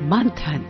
मंथन।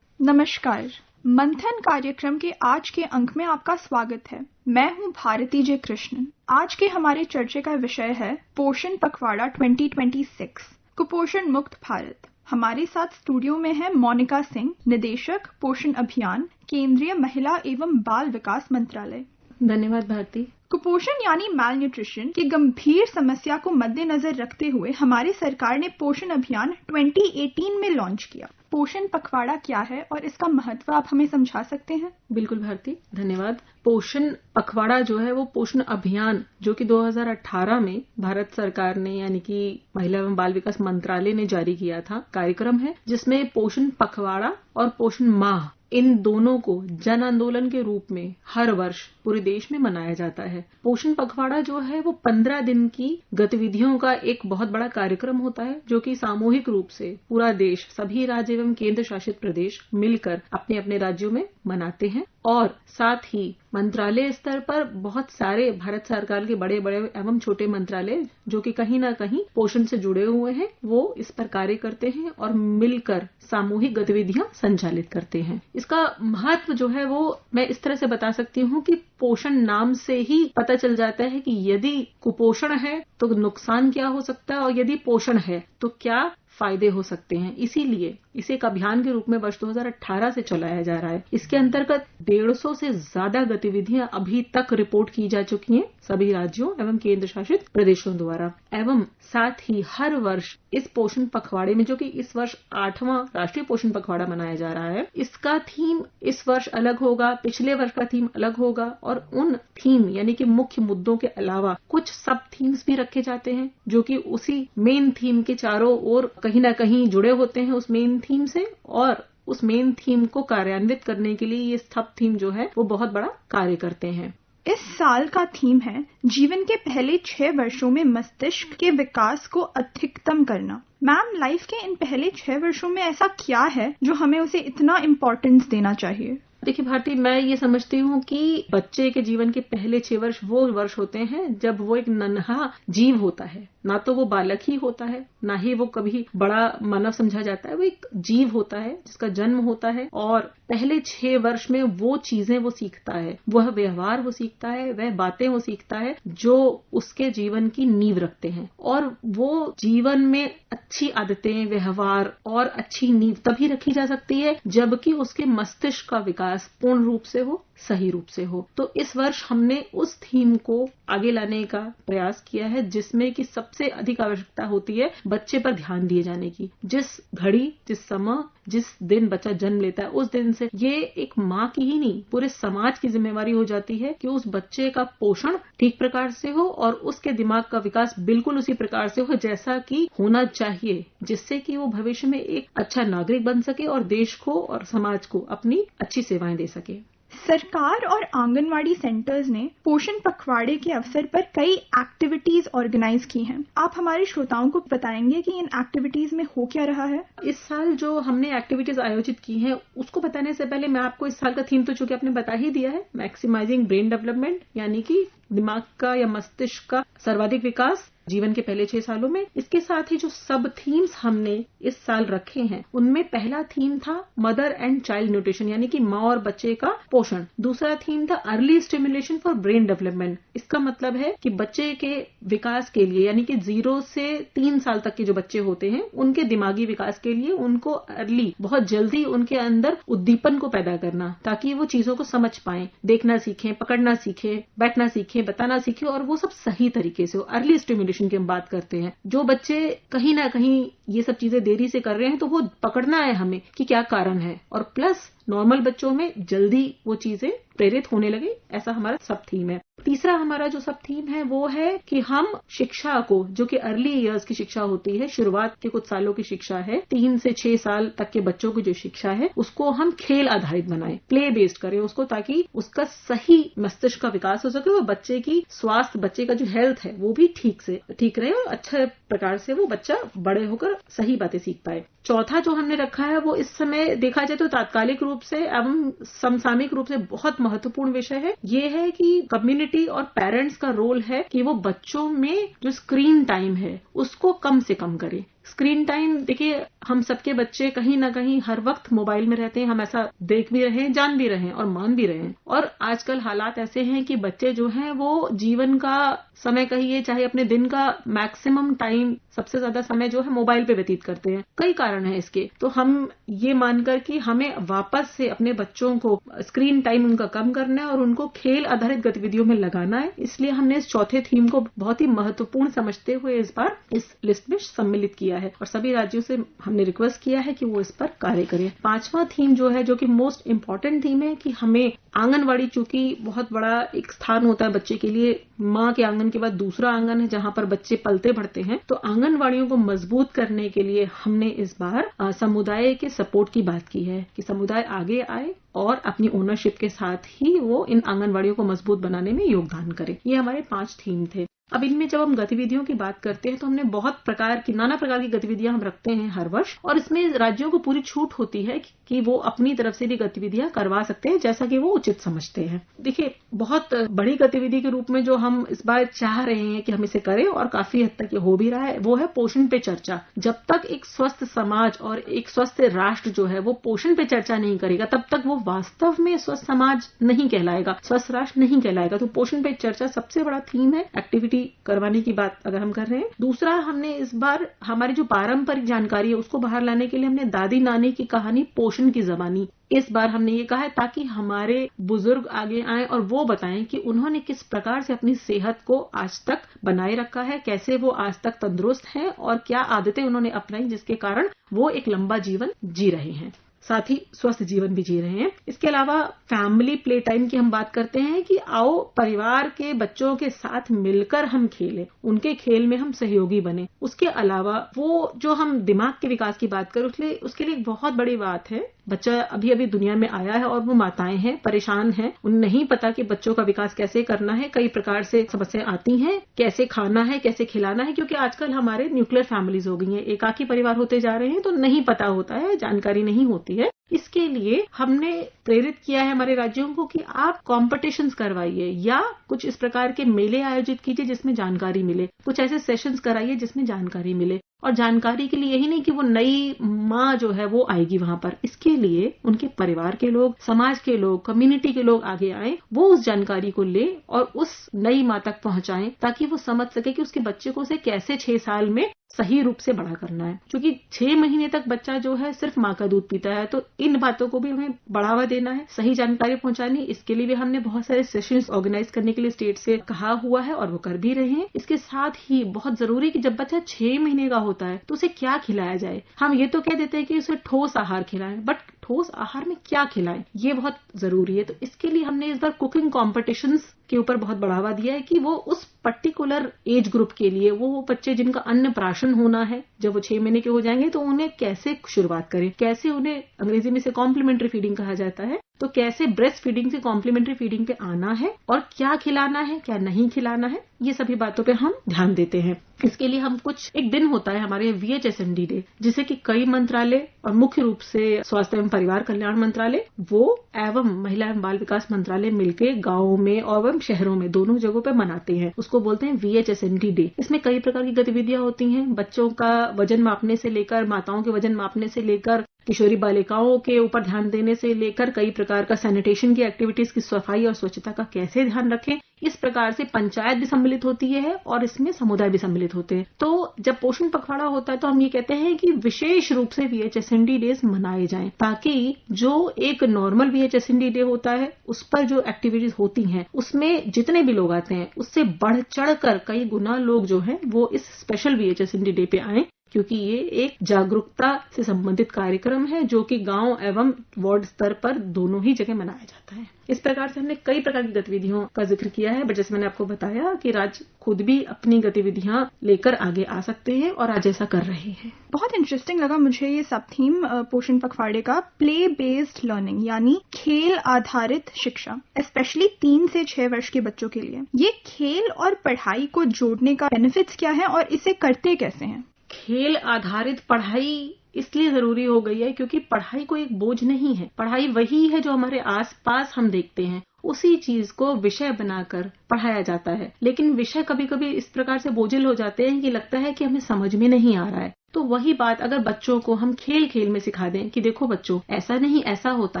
नमस्कार, मंथन कार्यक्रम के आज के अंक में आपका स्वागत है। मैं हूं भारती जे कृष्णन। आज के हमारे चर्चा का विषय है पोषण पखवाड़ा 2026, कुपोषण मुक्त भारत। हमारे साथ स्टूडियो में है मोनिका सिंह, निदेशक पोषण अभियान, केंद्रीय महिला एवं बाल विकास मंत्रालय। धन्यवाद भारती। कुपोषण यानी मैल न्यूट्रिशन की गंभीर समस्या को मद्देनजर रखते हुए हमारी सरकार ने पोषण अभियान 2018 में लॉन्च किया। पोषण पखवाड़ा क्या है और इसका महत्व आप हमें समझा सकते हैं? बिल्कुल भारती, धन्यवाद। पोषण पखवाड़ा जो है वो पोषण अभियान जो कि 2018 में भारत सरकार ने यानी कि महिला एवं बाल विकास मंत्रालय ने जारी किया था कार्यक्रम है, जिसमें पोषण पखवाड़ा और पोषण माह इन दोनों को जन आंदोलन के रूप में हर वर्ष पूरे देश में मनाया जाता है। पोषण पखवाड़ा जो है वो 15 दिन की गतिविधियों का एक बहुत बड़ा कार्यक्रम होता है, जो कि सामूहिक रूप से पूरा देश, सभी राज्य एवं केंद्र शासित प्रदेश मिलकर अपने अपने राज्यों में मनाते हैं। और साथ ही मंत्रालय स्तर पर बहुत सारे भारत सरकार के बड़े बड़े एवं छोटे मंत्रालय जो कि कहीं ना कहीं पोषण से जुड़े हुए हैं, वो इस पर कार्य करते हैं और मिलकर सामूहिक गतिविधियां संचालित करते हैं। इसका महत्व जो है वो मैं इस तरह से बता सकती हूँ कि पोषण नाम से ही पता चल जाता है कि यदि कुपोषण है तो नुकसान क्या हो सकता है और यदि पोषण है तो क्या फायदे हो सकते हैं। इसीलिए इसे एक अभियान के रूप में वर्ष 2018 से चलाया जा रहा है। इसके अंतर्गत 150 से ज्यादा गतिविधियां अभी तक रिपोर्ट की जा चुकी हैं सभी राज्यों एवं केंद्र शासित प्रदेशों द्वारा। एवं साथ ही हर वर्ष इस पोषण पखवाड़े में, जो कि इस वर्ष 8वां राष्ट्रीय पोषण पखवाड़ा मनाया जा रहा है, इसका थीम इस वर्ष अलग होगा, पिछले वर्ष का थीम अलग होगा और उन थीम यानी कि मुख्य मुद्दों के अलावा कुछ सब थीम्स भी रखे जाते हैं जो कि उसी मेन थीम के चारों ओर कहीं ना कहीं जुड़े होते हैं उस मेन थीम से, और उस मेन थीम को कार्यान्वित करने के लिए ये सब थीम जो है वो बहुत बड़ा कार्य करते हैं। इस साल का थीम है जीवन के पहले 6 वर्षों में मस्तिष्क के विकास को अधिकतम करना। मैम, लाइफ के इन पहले 6 वर्षों में ऐसा क्या है जो हमें उसे इतना इम्पोर्टेंस देना चाहिए? देखिए भारती, मैं ये समझती हूँ कि बच्चे के जीवन के पहले 6 वर्ष वो वर्ष होते हैं जब वो एक नन्हा जीव होता है। ना तो वो बालक ही होता है, ना ही वो कभी बड़ा मानव समझा जाता है। वो एक जीव होता है जिसका जन्म होता है और पहले 6 वर्ष में वो चीजें वो सीखता है, वह व्यवहार वो सीखता है, वह बातें वो सीखता है जो उसके जीवन की नींव रखते हैं। और वो जीवन में अच्छी आदतें, व्यवहार और अच्छी नींव तभी रखी जा सकती है जबकि उसके मस्तिष्क का विकास पूर्ण रूप से हो, सही रूप से हो। तो इस वर्ष हमने उस थीम को आगे लाने का प्रयास किया है जिसमें कि सबसे अधिक आवश्यकता होती है बच्चे पर ध्यान दिए जाने की। जिस घड़ी, जिस समय, जिस दिन बच्चा जन्म लेता है उस दिन से ये एक माँ की ही नहीं पूरे समाज की जिम्मेवारी हो जाती है कि उस बच्चे का पोषण ठीक प्रकार से हो और उसके दिमाग का विकास बिल्कुल उसी प्रकार से हो जैसा कि होना चाहिए, जिससे कि वो भविष्य में एक अच्छा नागरिक बन सके और देश को और समाज को अपनी अच्छी सेवाएं दे सके। सरकार और आंगनवाड़ी सेंटर्स ने पोषण पखवाड़े के अवसर पर कई एक्टिविटीज ऑर्गेनाइज की हैं। आप हमारे श्रोताओं को बताएंगे कि इन एक्टिविटीज में हो क्या रहा है? इस साल जो हमने एक्टिविटीज आयोजित की हैं उसको बताने से पहले मैं आपको इस साल का थीम तो चूंकि आपने बता ही दिया है, मैक्सिमाइजिंग ब्रेन डेवलपमेंट, यानी कि दिमाग का या मस्तिष्क का सर्वाधिक विकास जीवन के पहले 6 सालों में। इसके साथ ही जो सब थीम्स हमने इस साल रखे हैं उनमें पहला थीम था मदर एंड चाइल्ड न्यूट्रिशन, यानी कि माँ और बच्चे का पोषण। दूसरा थीम था early stimulation for brain development. इसका मतलब है कि बच्चे के विकास के लिए, यानी कि 0 से 3 साल तक के जो बच्चे होते हैं उनके दिमागी विकास के लिए उनको अर्ली, बहुत जल्दी उनके अंदर उद्दीपन को पैदा करना ताकि वो चीजों को समझ पाएं, देखना सीखें, पकड़ना सीखें, बैठना सीखें, बताना सीखें और वो सब सही तरीके से हो। अर्ली स्टिमुलेशन की हम बात करते हैं। जो बच्चे कहीं ना कहीं ये सब चीजें देरी से कर रहे हैं तो वो पकड़ना है हमें कि क्या कारण है, और प्लस नॉर्मल बच्चों में जल्दी वो चीजें प्रेरित होने लगे, ऐसा हमारा सब थीम है। तीसरा हमारा जो सब थीम है वो है कि हम शिक्षा को, जो कि अर्ली इयर्स की शिक्षा होती है, शुरुआत के कुछ सालों की शिक्षा है, 3 से 6 साल तक के बच्चों की जो शिक्षा है उसको हम खेल आधारित बनाएं, प्ले बेस्ड करें उसको, ताकि उसका सही मस्तिष्क का विकास हो सके और बच्चे की स्वास्थ्य, बच्चे का जो हेल्थ है वो भी ठीक रहे और अच्छे प्रकार से वो बच्चा बड़े होकर सही बातें सीख पाए। चौथा जो हमने रखा है वो इस समय देखा जाए तो तात्कालिक रूप से एवं समसामयिक रूप से बहुत महत्वपूर्ण विषय है ये है कि कम्युनिटी और पेरेंट्स का रोल है कि वो बच्चों में जो स्क्रीन टाइम है उसको कम से कम करें। स्क्रीन टाइम देखिए, हम सबके बच्चे कहीं ना कहीं हर वक्त मोबाइल में रहते हैं, हम ऐसा देख भी रहे हैं, जान भी रहे हैं और मान भी रहे हैं। और आजकल हालात ऐसे हैं कि बच्चे जो हैं वो जीवन का समय कहिए चाहे अपने दिन का मैक्सिमम टाइम, सबसे ज्यादा समय जो है मोबाइल पे व्यतीत करते हैं। कई कारण हैं इसके, तो हम ये मानकर कि हमें वापस से अपने बच्चों को स्क्रीन टाइम उनका कम करना है और उनको खेल आधारित गतिविधियों में लगाना है। इसलिए हमने इस चौथे थीम को बहुत ही महत्वपूर्ण समझते हुए इस बार इस लिस्ट में सम्मिलित किया है और सभी राज्यों से हमने रिक्वेस्ट किया है कि वो इस पर कार्य करें। पांचवा थीम जो है, जो कि मोस्ट इम्पोर्टेंट थीम है, कि हमें आंगनवाड़ी, चूंकि बहुत बड़ा एक स्थान होता है बच्चे के लिए, माँ के आंगन के बाद दूसरा आंगन है जहां पर बच्चे पलते बढ़ते हैं, तो आंगनवाड़ियों को मजबूत करने के लिए हमने इस बार समुदाय के सपोर्ट की बात की है कि समुदाय आगे आए और अपनी ओनरशिप के साथ ही वो इन आंगनवाड़ियों को मजबूत बनाने में योगदान करे। ये हमारे 5 थीम थे। अब इनमें जब हम गतिविधियों की बात करते हैं तो हमने बहुत नाना प्रकार की गतिविधियां हम रखते हैं हर वर्ष, और इसमें राज्यों को पूरी छूट होती है कि वो अपनी तरफ से भी गतिविधियां करवा सकते हैं जैसा कि वो उचित समझते हैं। देखिए, बहुत बड़ी गतिविधि के रूप में जो हम इस बार चाह रहे हैं कि हम इसे करें और काफी हद तक ये हो भी रहा है, वो है पोषण पे चर्चा। जब तक एक स्वस्थ समाज और एक स्वस्थ राष्ट्र जो है वो पोषण पे चर्चा नहीं करेगा, तब तक वो वास्तव में स्वस्थ समाज नहीं कहलाएगा, स्वस्थ राष्ट्र नहीं कहलाएगा। तो पोषण पे चर्चा सबसे बड़ा थीम है, एक्टिविटी करवाने की बात अगर हम कर रहे हैं। दूसरा, हमने इस बार हमारी जो पारंपरिक जानकारी है उसको बाहर लाने के लिए हमने दादी नानी की कहानी पोषण की ज़बानी, इस बार हमने ये कहा है ताकि हमारे बुजुर्ग आगे आएं और वो बताएं कि उन्होंने किस प्रकार से अपनी सेहत को आज तक बनाए रखा है, कैसे वो आज तक तंदुरुस्त हैं और क्या आदतें उन्होंने अपनाई जिसके कारण वो एक लंबा जीवन जी रहे हैं, साथ ही स्वस्थ जीवन भी जी रहे हैं। इसके अलावा फैमिली प्ले टाइम की हम बात करते हैं कि आओ परिवार के बच्चों के साथ मिलकर हम खेलें, उनके खेल में हम सहयोगी बने। उसके अलावा वो जो हम दिमाग के विकास की बात करें उसके लिए एक बहुत बड़ी बात है, बच्चा अभी अभी दुनिया में आया है और वो माताएं हैं, परेशान हैं, उन्हें नहीं पता कि बच्चों का विकास कैसे करना है, कई प्रकार से समस्याएं आती हैं, कैसे खाना है, कैसे खिलाना है, क्योंकि आजकल हमारे न्यूक्लियर फैमिलीज हो गई हैं, एकाकी परिवार होते जा रहे हैं, तो नहीं पता होता है, जानकारी नहीं होती है। इसके लिए हमने प्रेरित किया है हमारे राज्यों को कि आप कॉम्पिटिशन्स करवाइए या कुछ इस प्रकार के मेले आयोजित कीजिए जिसमें जानकारी मिले, कुछ ऐसे सेशंस कराइए जिसमें जानकारी मिले। और जानकारी के लिए यही नहीं कि वो नई माँ जो है वो आएगी वहां पर, इसके लिए उनके परिवार के लोग, समाज के लोग, कम्युनिटी के लोग आगे आए, वो उस जानकारी को ले और उस नई माँ तक पहुंचाएं ताकि वो समझ सके कि उसके बच्चे को उसे कैसे 6 साल में सही रूप से बड़ा करना है। क्योंकि 6 महीने तक बच्चा जो है सिर्फ माँ का दूध पीता है, तो इन बातों को भी हमें बढ़ावा देना है, सही जानकारी पहुंचानी। इसके लिए भी हमने बहुत सारे सेशंस ऑर्गेनाइज करने के लिए स्टेट से कहा हुआ है और वो कर भी रहे हैं। इसके साथ ही बहुत जरूरी कि जब बच्चा 6 महीने का होता है तो उसे क्या खिलाया जाए। हम ये तो कह देते हैं कि उसे ठोस आहार खिलाएं, बट ठोस आहार में क्या खिलाएं ये बहुत जरूरी है। तो इसके लिए हमने इस बार कुकिंग कॉम्पिटिशन्स के ऊपर बहुत बढ़ावा दिया है कि वो उस पर्टिकुलर एज ग्रुप के लिए, वो बच्चे जिनका अन्न प्राशन होना है, जब वो 6 महीने के हो जाएंगे तो उन्हें कैसे शुरुआत करें, कैसे उन्हें, अंग्रेजी में से कॉम्प्लीमेंट्री फीडिंग कहा जाता है, तो कैसे ब्रेस्ट फीडिंग से कॉम्प्लीमेंट्री फीडिंग पे आना है और क्या खिलाना है, क्या नहीं खिलाना है, ये सभी बातों पे हम ध्यान देते हैं। इसके लिए हम एक दिन होता है हमारे VHSND डे, जिसे कि कई मंत्रालय और मुख्य रूप से स्वास्थ्य एवं परिवार कल्याण मंत्रालय वो एवं महिला एवं बाल विकास मंत्रालय मिलके गाँव में और शहरों में दोनों जगहों पे मनाते हैं। उसको बोलते हैं VHSND डे। इसमें कई प्रकार की गतिविधियां होती हैं, बच्चों का वजन मापने से लेकर, माताओं के वजन मापने से लेकर, किशोरी बालिकाओं के ऊपर ध्यान देने से लेकर कई प्रकार का सैनिटेशन की एक्टिविटीज की सफाई और स्वच्छता का कैसे ध्यान रखें, इस प्रकार से पंचायत भी सम्मिलित होती है और इसमें समुदाय भी सम्मिलित होते हैं। तो जब पोषण पखवाड़ा होता है तो हम ये कहते हैं कि विशेष रूप से VHSND डेज मनाए जाएं ताकि जो एक नॉर्मल VHSND डे होता है उस पर जो एक्टिविटीज होती हैं उसमें जितने भी लोग आते हैं उससे बढ़ चढ़ कर कई गुना लोग जो हैं वो इस स्पेशल VHSND डे पे आएं, क्योंकि ये एक जागरूकता से संबंधित कार्यक्रम है जो कि गांव एवं वार्ड स्तर पर दोनों ही जगह मनाया जाता है। इस प्रकार से हमने कई प्रकार की गतिविधियों का जिक्र किया है, बट जैसे मैंने आपको बताया कि राज्य खुद भी अपनी गतिविधियां लेकर आगे आ सकते हैं और आज ऐसा कर रहे हैं। बहुत इंटरेस्टिंग लगा मुझे ये सब थीम पोषण पखवाड़े का, प्ले बेस्ड लर्निंग यानी खेल आधारित शिक्षा, स्पेशली 3 से 6 वर्ष के बच्चों के लिए। ये खेल और पढ़ाई को जोड़ने का बेनिफिट्स क्या है और इसे करते कैसे हैं? खेल आधारित पढ़ाई इसलिए जरूरी हो गई है क्योंकि पढ़ाई कोई एक बोझ नहीं है। पढ़ाई वही है जो हमारे आसपास हम देखते हैं, उसी चीज को विषय बनाकर पढ़ाया जाता है। लेकिन विषय कभी कभी इस प्रकार से बोझिल हो जाते हैं कि लगता है कि हमें समझ में नहीं आ रहा है। तो वही बात अगर बच्चों को हम खेल खेल में सिखा दें कि देखो बच्चों, ऐसा नहीं ऐसा होता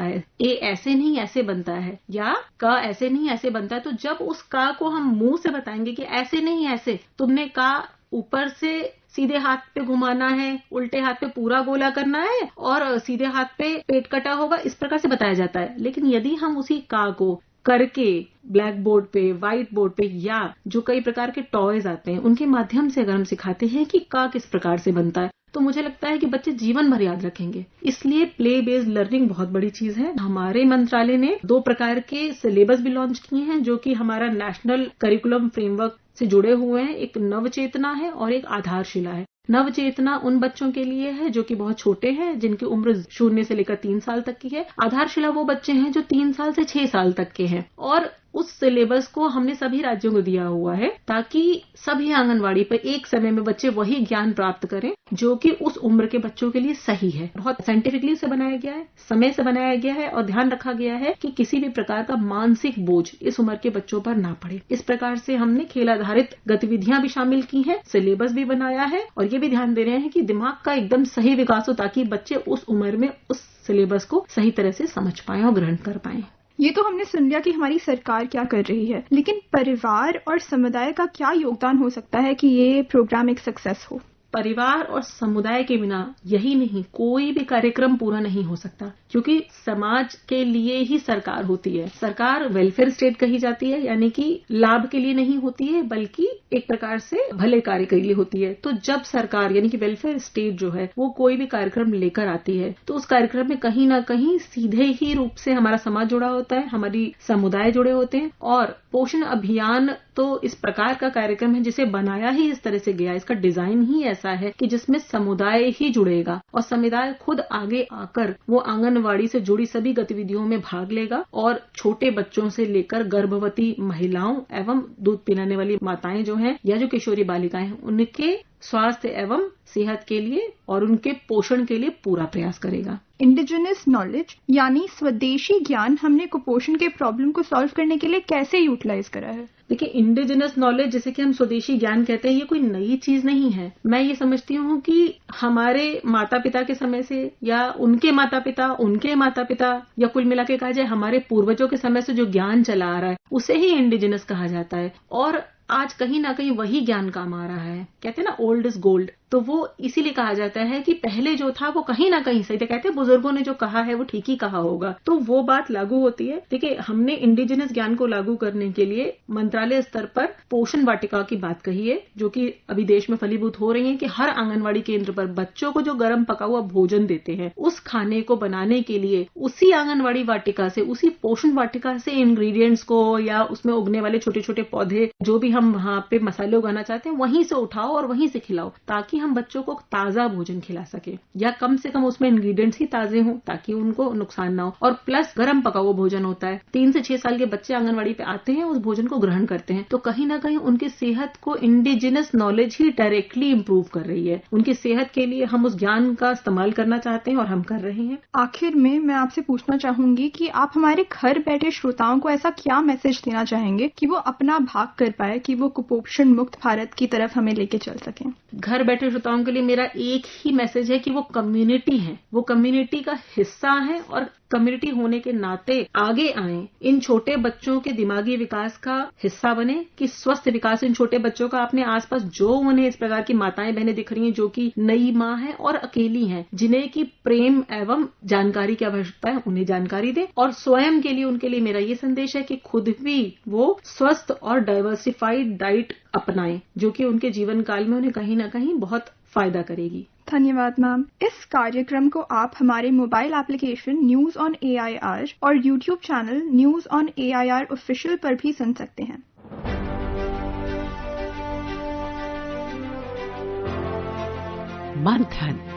है, ए ऐसे नहीं ऐसे बनता है, या का ऐसे नहीं ऐसे बनता है, तो जब उस का को हम मुंह से बताएंगे कि ऐसे नहीं ऐसे, तुमने का ऊपर से सीधे हाथ पे घुमाना है, उल्टे हाथ पे पूरा गोला करना है और सीधे हाथ पे पेट कटा होगा, इस प्रकार से बताया जाता है। लेकिन यदि हम उसी का को करके ब्लैक बोर्ड पे, व्हाइट बोर्ड पे या जो कई प्रकार के टॉयज आते हैं उनके माध्यम से अगर हम सिखाते हैं कि का किस प्रकार से बनता है, तो मुझे लगता है कि बच्चे जीवन भर याद रखेंगे। इसलिए प्ले बेस्ड लर्निंग बहुत बड़ी चीज है। हमारे मंत्रालय ने 2 प्रकार के सिलेबस भी लॉन्च किए हैं जो कि हमारा नेशनल करिकुलम फ्रेमवर्क से जुड़े हुए हैं। एक नवचेतना है और एक आधारशिला है। नवचेतना उन बच्चों के लिए है जो कि बहुत छोटे हैं, जिनकी उम्र 0 से लेकर 3 साल तक की है। आधारशिला वो बच्चे हैं जो 3 साल से 6 साल तक के हैं। और उस सिलेबस को हमने सभी राज्यों को दिया हुआ है ताकि सभी आंगनवाड़ी पर एक समय में बच्चे वही ज्ञान प्राप्त करें जो कि उस उम्र के बच्चों के लिए सही है। बहुत साइंटिफिकली से बनाया गया है, समय से बनाया गया है और ध्यान रखा गया है कि किसी भी प्रकार का मानसिक बोझ इस उम्र के बच्चों पर ना पड़े। इस प्रकार से हमने खेल आधारित गतिविधियां भी शामिल की हैं, सिलेबस भी बनाया है और ये भी ध्यान दे रहे हैं कि दिमाग का एकदम सही विकास हो ताकि बच्चे उस उम्र में उस सिलेबस को सही तरह से समझ पाएं और ग्रहण कर पाएं। ये तो हमने सुन लिया कि हमारी सरकार क्या कर रही है, लेकिन परिवार और समुदाय का क्या योगदान हो सकता है कि ये प्रोग्राम एक सक्सेस हो? परिवार और समुदाय के बिना यही नहीं कोई भी कार्यक्रम पूरा नहीं हो सकता, क्योंकि समाज के लिए ही सरकार होती है। सरकार वेलफेयर स्टेट कही जाती है, यानी कि लाभ के लिए नहीं होती है बल्कि एक प्रकार से भले कार्य के लिए होती है। तो जब सरकार यानी कि वेलफेयर स्टेट जो है वो कोई भी कार्यक्रम लेकर आती है तो उस कार्यक्रम में कहीं ना कहीं सीधे ही रूप से हमारा समाज जुड़ा होता है, हमारी समुदाय जुड़े होते हैं। और पोषण अभियान तो इस प्रकार का कार्यक्रम है जिसे बनाया ही इस तरह से गया, इसका डिजाइन ही ऐसा है कि जिसमें समुदाय ही जुड़ेगा और समुदाय खुद आगे आकर वो आंगनवाड़ी से जुड़ी सभी गतिविधियों में भाग लेगा और छोटे बच्चों से लेकर गर्भवती महिलाओं एवं दूध पिलाने वाली माताएं जो हैं या जो किशोरी बालिकाएं हैं उनके स्वास्थ्य एवं सेहत के लिए और उनके पोषण के लिए पूरा प्रयास करेगा। इंडिजिनस नॉलेज यानी स्वदेशी ज्ञान हमने कुपोषण के प्रॉब्लम को सॉल्व करने के लिए कैसे यूटिलाइज करा है? देखिए, इंडिजिनस नॉलेज जिसे कि हम स्वदेशी ज्ञान कहते हैं, ये कोई नई चीज नहीं है। मैं ये समझती हूँ कि हमारे माता पिता के समय से या उनके माता पिता या कुल मिला के कहा जाए हमारे पूर्वजों के समय से जो ज्ञान चला आ रहा है उसे ही इंडिजिनस कहा जाता है। और आज कहीं ना कहीं वही ज्ञान काम आ रहा है। कहते हैं ना ओल्ड इज गोल्ड, तो वो इसीलिए कहा जाता है कि पहले जो था वो कहीं ना कहीं सही था। कहते हैं बुजुर्गों ने जो कहा है वो ठीक ही कहा होगा, तो वो बात लागू होती है। देखिए, हमने इंडिजिनस ज्ञान को लागू करने के लिए मंत्रालय स्तर पर पोषण वाटिका की बात कही है, जो कि अभी देश में फलीभूत हो रही है कि हर आंगनवाड़ी केंद्र पर बच्चों को जो गर्म पका हुआ भोजन देते हैं उस खाने को बनाने के लिए उसी आंगनवाड़ी वाटिका से, उसी पोषण वाटिका से इंग्रेडिएंट्स को या उसमें उगने वाले छोटे छोटे पौधे जो भी हम वहां पे मसाले उगाना चाहते हैं वहीं से उठाओ और वहीं से खिलाओ, ताकि हम बच्चों को ताजा भोजन खिला सके या कम से कम उसमें इंग्रेडिएंट्स ही ताजे हों ताकि उनको नुकसान ना हो। और प्लस गर्म पका हुआ भोजन होता है। 3 से 6 साल के बच्चे आंगनवाड़ी पे आते हैं, उस भोजन को ग्रहण करते हैं, तो कहीं ना कहीं उनकी सेहत को इंडिजिनस नॉलेज ही डायरेक्टली इंप्रूव कर रही है। उनकी सेहत के लिए हम उस ज्ञान का इस्तेमाल करना चाहते हैं और हम कर रहे हैं। आखिर में मैं आपसे पूछना चाहूंगी कि आप हमारे घर बैठे श्रोताओं को ऐसा क्या मैसेज देना चाहेंगे कि वो अपना भाग कर पाए, कि वो कुपोषण मुक्त भारत की तरफ हमें लेके चल सकें? घर बैठे श्रोताओं के लिए मेरा एक ही मैसेज है कि वो कम्युनिटी है, वो कम्युनिटी का हिस्सा है और कम्युनिटी होने के नाते आगे आएं, इन छोटे बच्चों के दिमागी विकास का हिस्सा बने कि स्वस्थ विकास इन छोटे बच्चों का अपने आसपास जो उन्हें इस प्रकार की माताएं बहनें दिख रही हैं जो कि नई माँ है और अकेली हैं, जिन्हें की प्रेम एवं जानकारी की आवश्यकता है, उन्हें जानकारी दे। और स्वयं के लिए उनके लिए मेरा ये संदेश है कि खुद भी वो स्वस्थ और डाइवर्सिफाइड डाइट अपनाएं, जो कि उनके जीवन काल में उन्हें कहीं ना कहीं बहुत फायदा करेगी। धन्यवाद मैम। इस कार्यक्रम को आप हमारे mobile application news on AIR और YouTube channel news on AIR official पर भी सुन सकते हैं। मंथन।